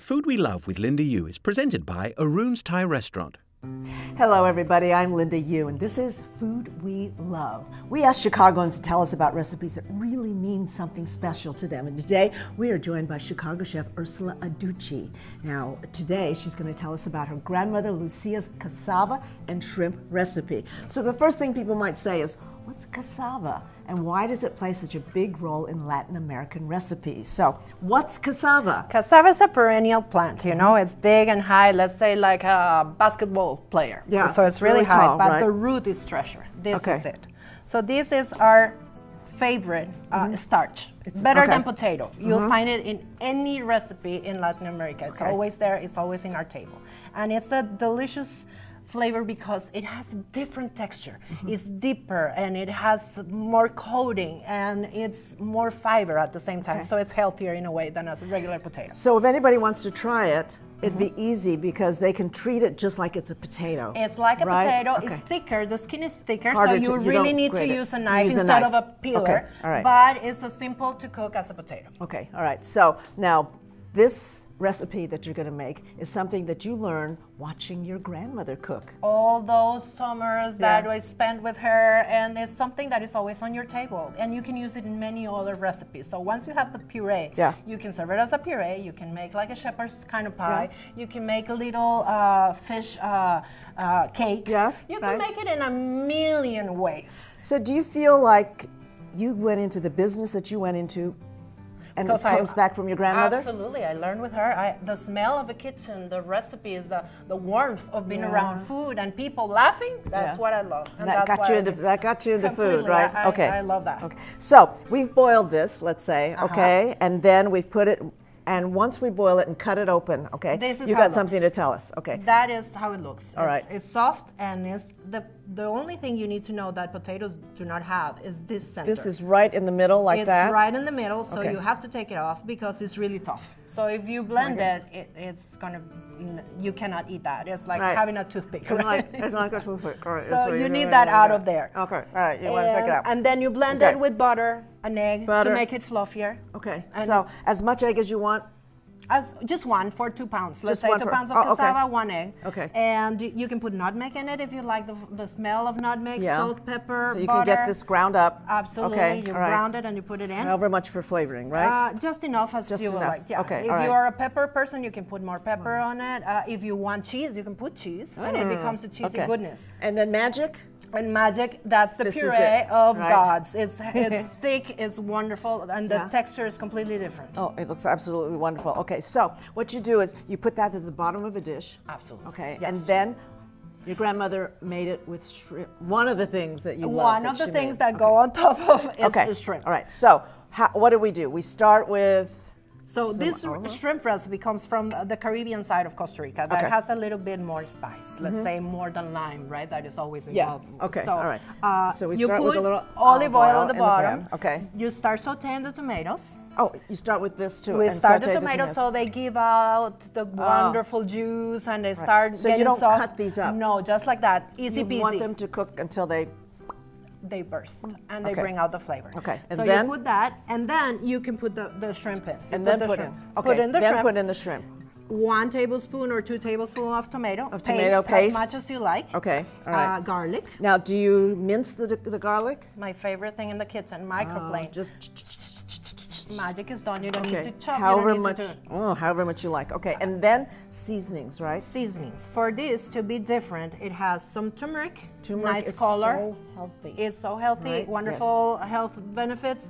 Food We Love with Linda Yu is presented by Arun's Thai Restaurant. Hello everybody, I'm Linda Yu and this is Food We Love. We ask Chicagoans to tell us about recipes that really mean something special to them. And today we are joined by Chicago chef Ursula Aducci. Now today she's going to tell us about her grandmother Lucia's cassava and shrimp recipe. So the first thing people might say is, what's cassava? And why does it play such a big role in Latin American recipes? So, what's cassava? Cassava is a perennial plant, you know, it's big and high, let's say like a basketball player. Yeah, so it's really high, tall, but right? the root is treasure. This Okay. is it. So this is our favorite starch. It's better okay. than potato. You'll find it in any recipe in Latin America. It's always there, it's always in our table. And it's a delicious flavor because it has a different texture. It's deeper and it has more coating and it's more fiber at the same time. So it's healthier in a way than a regular potato. So if anybody wants to try it, it'd be easy because they can treat it just like it's a potato. It's like a right? potato. Okay. It's thicker. The skin is thicker, Harder so you to- you really don't need to grate it. use a knife Use a instead knife. of a peeler. Okay, all right. But it's as simple to cook as a potato. Okay, all right. So now this recipe that you're going to make is something that you learn watching your grandmother cook. All those summers that I spent with her, and it's something that is always on your table, and you can use it in many other recipes. So once you have the puree, you can serve it as a puree. You can make like a shepherd's kind of pie. You can make a little fish cakes. Yes, you can make it in a million ways. So do you feel like you went into the business that you went into and it comes back from your grandmother? Absolutely, I learned with her. The smell of the kitchen, the recipes, the warmth of being around food and people laughing, that's what I love. And that got you into food, right? I love that. Okay. So we've boiled this, let's say, okay, and then we've put it, and once we boil it and cut it open, okay, This is you how got it something looks. to tell us, okay. That is how it looks. All right. It's soft, and it's the only thing you need to know that potatoes do not have is this center. This is right in the middle like that? It's right in the middle, so you have to take it off because it's really tough. So if you blend it's gonna, you cannot eat that. It's like having a toothpick, right? It's like a toothpick, right. So you need that out of there. Okay, all right, you want to take it out. And then you blend it with butter, an egg, to make it fluffier. Okay, so as much egg as you want? Just one for 2 pounds. Let's say 2 pounds of okay. cassava, 1 egg. Okay. And you can put nutmeg in it if you like the smell of nutmeg, salt, pepper, so you butter. can get this ground up. Absolutely. Okay, You all right. ground it and you put it in. However much for flavoring, right? Just enough as you would like. Yeah. Okay, If all right. you are a pepper person, you can put more pepper on it. If you want cheese, you can put cheese, and it becomes a cheesy goodness. And then magic? And magic, that's the This is puree it, of right? gods. It's thick, it's wonderful, and the texture is completely different. Oh, it looks absolutely wonderful. Okay, so what you do is you put that at the bottom of a dish. Absolutely. Okay, Yes. and then your grandmother made it with shrimp. One of the things that you love One that of the she things made. that go on top of is Okay, the shrimp. all right, so what do? We start with... So this shrimp recipe comes from the Caribbean side of Costa Rica that has a little bit more spice. Let's say more than lime, right? That is always involved. Okay, So, all right. So we you start put with a little olive oil on the in bottom. pan. Okay. You start sauteing the tomatoes. Oh, you start with this too. We and start saute the tomatoes so they give out the wonderful juice and they start So getting you don't soft. cut these up? No, just like that. Easy You peasy. want them to cook until they... They burst and they Okay. bring out the flavor. Okay, and so then? you put that, and then you can put the shrimp in. And then put in. Okay, Put in the then shrimp. put in the shrimp. 1 tablespoon or 2 tablespoons of tomato paste. as much as you like. Okay, all right. Garlic. Now, do you mince the garlic? My favorite thing in the kitchen, microplane. Just Magic is done. You don't need to chop. however you don't much. need to However much you like. Okay, and then seasonings, right? seasonings. For this to be different, it has some turmeric. Turmeric nice is color. so healthy. It's so healthy. Right, Wonderful health benefits.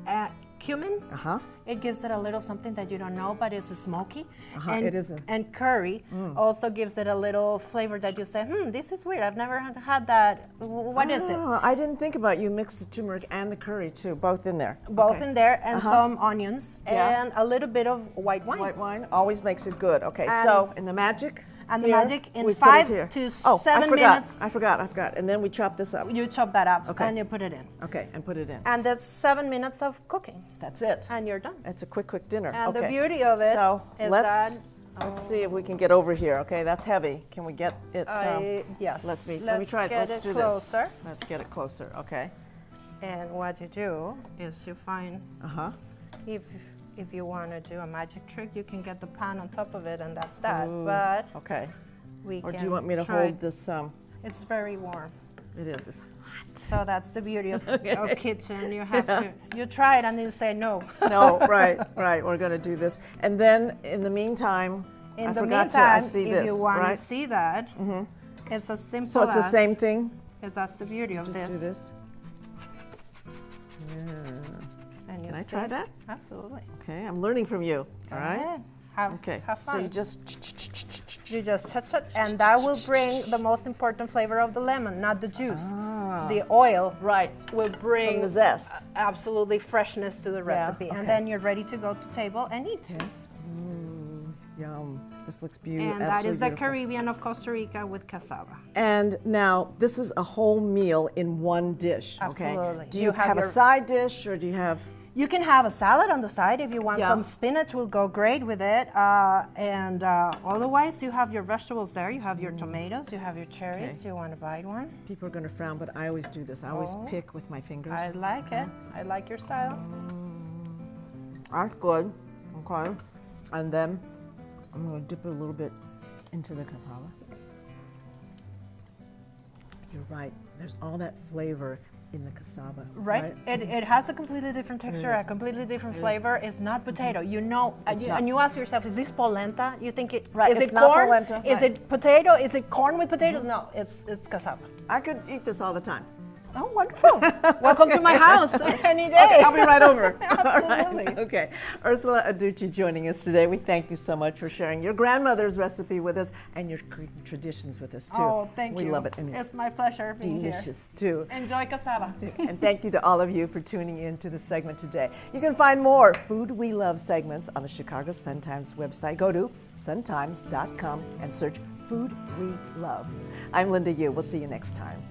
Cumin. Uh-huh. It gives it a little something that you don't know, but it's smoky. It is. And curry also gives it a little flavor that you say, this is weird. I've never had that. What is it? Oh, I didn't think about you mix the turmeric and the curry too, both in there. Both Okay. in there, and some onions, and a little bit of white wine. White wine always makes it good. Okay, And- so in the magic. And the here, magic in we put it 5 here. to Oh, 7 I forgot. minutes. I forgot. And then we chop this up. You chop that up Okay. and you put it in. Okay, and put it in. And that's 7 minutes of cooking, That's it. and you're done. It's a quick dinner. And the Okay. beauty of it so is let's, that let's see if we can get over here. Okay, that's heavy. Can we get it? Yes. Let me try it. Get Let's it do closer. this. Let's get it closer. Okay. And what you do is you find Uh huh. if if you want to do a magic trick, you can get the pan on top of it, and that's that. But Okay. we Or can do you want me to try. hold this? It's very warm. It is. It's hot. So that's the beauty of kitchen. You have to, you try it and you say no. No, right. We're going to do this. And then in the meantime, In I the forgot meantime, to see if this, you want right? to see that, it's as simple So it's the as, same thing? that's the beauty of Just this. do this? Yeah. And you Can I see- try that? Absolutely. Okay, I'm learning from you. All Go right? ahead. Have, Okay, have so fun. you just... You just touch it, and that will bring the most important flavor of the lemon, not the juice. The oil Right. will bring From the zest. absolutely freshness to the recipe. okay. And then you're ready to go to table and eat. Yes. Yum. This looks beautiful. And that is the Caribbean of Costa Rica with cassava. And now, this is a whole meal in one dish, okay? Absolutely. Do You you have have a your- side dish, or do you have... You can have a salad on the side if you want. Yeah. Some spinach will go great with it. Otherwise, you have your vegetables there. You have your tomatoes. You have your cherries. Okay. You want to bite one? People are going to frown, but I always do this. I always pick with my fingers. I like it. I like your style. That's good. Okay. And then I'm going to dip it a little bit into the cassava. You're right. There's all that flavor in the cassava. Right? It has a completely different texture, a completely different flavor. It's not potato. You know, and you ask yourself, is this polenta? You think it, Right, is it's it not corn? polenta, Is right. it potato? Is it corn with potatoes? No, it's cassava. I could eat this all the time. Oh, wonderful. Welcome to my house any day. Okay, I'll be right over. Absolutely. All right, okay. Ursula Aducci joining us today. We thank you so much for sharing your grandmother's recipe with us and your traditions with us, too. Oh, thank you. We love it. And It's my pleasure being here. delicious, too. Enjoy cassava. And thank you to all of you for tuning in to the segment today. You can find more Food We Love segments on the Chicago Sun-Times website. Go to suntimes.com and search Food We Love. I'm Linda Yu. We'll see you next time.